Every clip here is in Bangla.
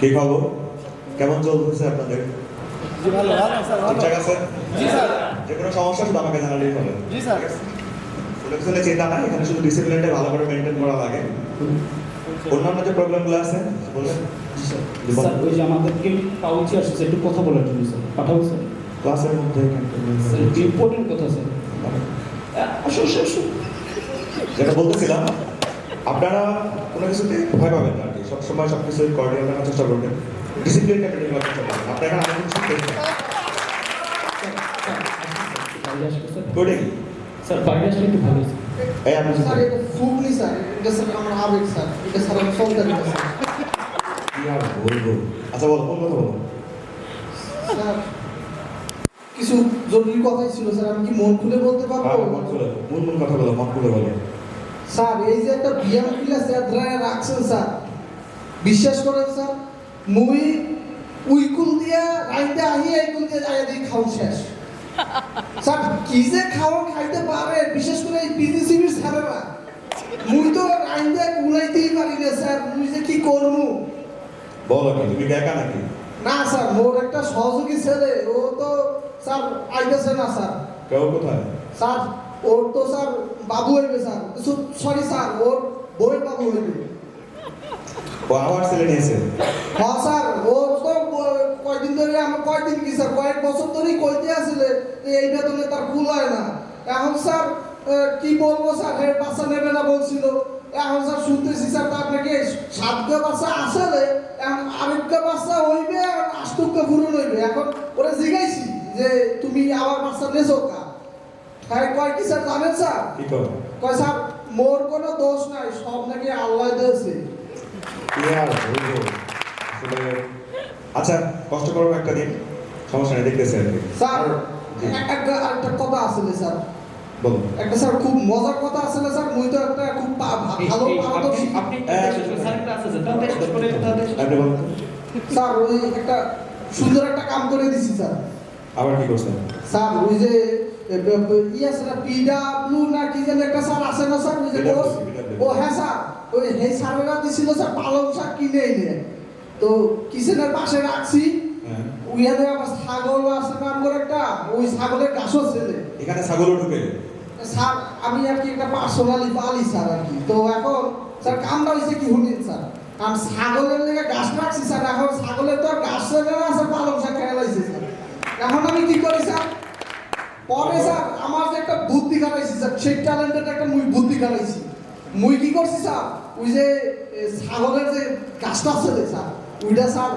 কি খবর? কেমন চলতেছে আপনাদের? জি ভালো ভালো স্যার ভালো ঠিকঠাক আছে? জি স্যার যে কোনো সমস্যা শুধু আমাকে জানালেই হবে। জি স্যার কোনো কিছু নিয়ে চিন্তা নাই, এখানে শুধু ডিসিপ্লিনটা ভালো করে মেনটেন করা লাগে। অন্যান্য যে প্রবলেমগুলো আছে বলবেন? জি স্যার। স্যার ওই যে আমাদেরকে পাউচে আসছে একটু কথা বলার জন্য স্যার পাঠাবো স্যার। ক্লাসের মধ্যে স্যার একটু ইম্পর্টেন্ট কথা স্যার। আসো আসো আসো। যেটা বলতেছিলাম, আপনারা কোনো কিছুতে ভয় পাবেন না আর কি। সবসময় সব কিছু কর্ডিয়াল রাখার চেষ্টা করবেন, ডিসিপ্লিন মেনটেন করার চেষ্টা করবেন। আপনার এখানে অনেক কিছু দেখবেন। বাইরে আসবে স্যার। করে কি? স্যার বাইরে আসলে একটু ভালো স্যার। এই আপনি স্যার এটা ফুগলি স্যার এটা স্যার আমার আবেগ স্যার এটা স্যার আমি চলতে পারি স্যার কি আর বলবো? আচ্ছা বলো, কোন কথা বলো? স্যার কিছু জরুরি কথাই ছিল স্যার আমি কি মন খুলে বলতে হ্যাঁ, পারবো মন খুলে বলো। মূল কথা বলো, মন খুলে বলো। স্যার এই যে একটা বিয়াম ক্লাস এদ্রায় রাখছেন স্যার বিশ্বাস করেন স্যার মুই উইকুল দিয়া রাইতে আহি এইকুল দিয়ে যাই দিয়ে খাও শেষ স্যার কি যে খাওয়া খাইতে পারে বিশেষ করে এই পিজিসিবির স্যারেরা মুই তো রাইতে কুলাইতেই পারি না স্যার মুই যে কি করবো বলো কি, তুমি কি একা নাকি? না স্যার মোর একটা সহযোগী ছেলে ও তো স্যার আইতেছে না স্যার কেউ কোথায়? স্যার ওর তো স্যার বাবু হইবে স্যার সরি স্যার ওর বউয়ের বাবু হইবে ও আবার ছেলে নিয়েছে? হ্যাঁ স্যার ও তো কয়দিন ধরে আমার কয়দিন কি স্যার কয়েক বছর ধরেই কইতে আসলে যে এই বেতনে তার কুল হয় না এখন স্যার কি বলবো স্যার এর বাচ্চা নেবে না বলছিল এখন স্যার শুনতেছি স্যার তার নাকি সাতটা বাচ্চা আসলে এখন আরেকটা বাচ্চা হইবে আর আষ্টটা পূরণ হইবে এখন ওরা জিজ্ঞাইছি যে তুমি আবার বাচ্চা নেছো কা হ্যাঁ কয় কি স্যার জানেন স্যার কি করো? কয় স্যার মোর কোনো দোষ নাই সব নাকি আল্লাহ দিয়েছে কি আর বলবো আসলে। আচ্ছা, কষ্ট করবো একটা দিন, সমস্যা নেই, দেখতেছি আর কি। স্যার জি। একটা কথা আসলে স্যার বলো। একটা স্যার খুব মজার কথা আসলে স্যার মুই তো একটা খুব ভালো পারদর্শী আপনি স্যার একটা আছে স্যার তাতে শেষ করে তাতে শেষ আপনি বলুন তো। স্যার ওই একটা সুন্দর একটা কাম করে দিছি স্যার আবার কি করছেন? স্যার ওই যে ই আছে না পিডাব্লিউ না কি যেন একটা স্যার আছে না স্যার ওই যে PW, কোর্স ও হ্যাঁ স্যার ওই হে স্যারেরা দিছিল স্যার পালং শাক কিনে এনে তো কিচেনের পাশে রাখছি হ্যাঁ। ওইখানে আবার ছাগল আছে নাম করে একটা ওই ছাগলের গাছও ছেলে এখানে ছাগলও ঢুকে? স্যার আমি আর কি একটা পার্সোনালি পালি স্যার আর কি তো এখন স্যার কামটা হয়েছে কি শুনেন স্যার কারণ ছাগলের লেগে গাছ রাখছি স্যার এখন ছাগলের তো আর গাছ ছেলে না স্যার পালং শাক খেয়ে লাইছে স্যার এখন আমি কি করি স্যার পরে স্যার আমার যে একটা বুদ্ধি খাটাইছি স্যার সেই ট্যালেন্টেড একটা মুই বুদ্ধি খাটাইছি মুই কি করছি স্যার ওই যে ছাগলের যে গাছটা ছেলে স্যার ওইটা স্যার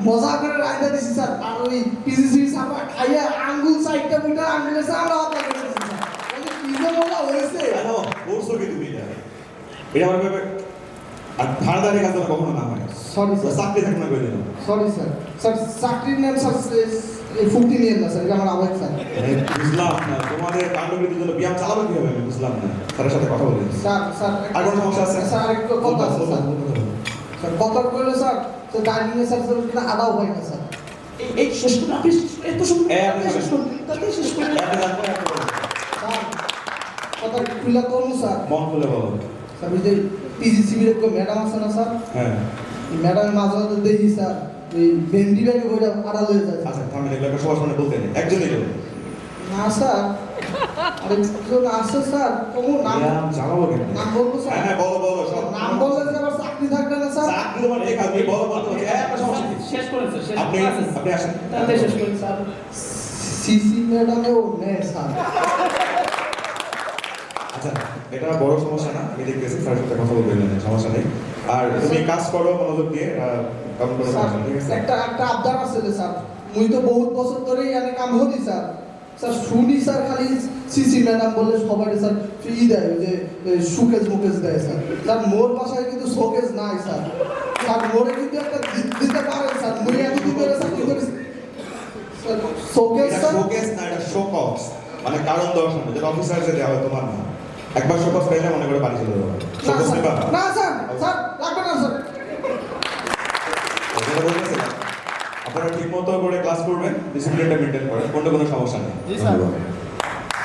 মজা করে রাইন্দা দিছি স্যার আর ওই পিজিসি স্যার খাইয়া আঙ্গুল সাইডটা ওইটা আঙ্গুলের স্যার আলাদা করে দিছি স্যার কি যে মজা হয়েছে হ্যালো, করছো কি তুমি এটা? এটা আমার ব্যাপার। আর ধারদারি কাজ যেন কখনো না হয়। সরি তো স্যার চাকরি থাকবে না করে দিলাম। সরি স্যার স্যার চাকরির নাম স্যার ফুটি নিয়ে না স্যার এটা আমার আবেগ স্যার বুঝলাম না, তোমাদের কাণ্ডকৃতির জন্য ব্যায়াম চালাবে কিভাবে আমি বুঝলাম না। স্যারের সাথে কথা বলে। স্যার স্যার আর কোনো সমস্যা আছে? স্যার আরেকটা কথা আছে স্যার বলুন। স্যার কথা কইলো স্যার তো ডাইনিং এ স্যার স্যার কিনা আদাও হয় না স্যার এই শেষ করে আপনি এত সময় আপনি শেষ করুন তাতে শেষ করে আপনি জানবেন, আপনি বলুন। স্যার কথা খুলে করবো স্যার মন খুলে বলো। স্যার ওই যে পিজিসিবির একটা ম্যাডাম আছে না স্যার হ্যাঁ। এই ম্যাডাম মাঝে মাঝে দেখি স্যার এই ভেন্ডি ব্যাগে বইটা আড়াল হয়ে যায় আচ্ছা, থামেন, এগুলো একটা সবার সামনে বলতে নেই। একজনই বলুন। না স্যার আরেকজন আছে স্যার কোন নাম ব্যায়াম চালাবো কেন? নাম বলবো স্যার হ্যাঁ, বলো বলো সব। নাম বললে যে আবার চাকরি থাকবে না স্যার চাকরি তোমার ঠিক আছে, তুমি বলো বলতে হচ্ছে। একটা সমস্যা নেই। শেষ করেন স্যার শেষ আপনি আপনি আসেন। তাতে শেষ করেন স্যার সিসি ম্যাডামেও নেয় স্যার আচ্ছা, এটা বড় সমস্যা না, আমি দেখতেছি স্যারের সাথে কথা বলবেন না, সমস্যা নেই। আর তুমি কাজ করো মনোযোগ দিয়ে, কারণ কোনো স্যার সমস্যা নেই, ঠিক আছে? একটা একটা আবদার আছে রে স্যার মুই তো বহুত বছর ধরেই এনে কাম করি স্যার স্যার শুনি স্যার খালি সিসি ম্যাডাম বলে সবাই স্যার ফ্রি দেয় ওই যে সুকেজ মুকেজ দেয় স্যার স্যার মোর বাসায় কিন্তু শোকেজ নাই স্যার স্যার মোরে কিন্তু একটা দিতে পারেন স্যার মুই এতদিন ধরে স্যার কি করি স্যার শোকেজ এটা স্যার শোকেস না, এটা শোকস, মানে কারণ দর্শানো, যেটা অফিসারদের দেওয়া হয়, তোমার না। একবার শোকস পাইলে মনে করে বাড়ি চলে যাবো। না শোকস স্যার নিবা? না স্যার স্যার লাগবে না স্যার যেটা বলতেছিলাম, আপনারা ঠিক মতো করে ক্লাস করবেন, ডিসিপ্লিনটা মেনটেন করেন, কোনো সমস্যা নেই। জি স্যার। ধন্যবাদ।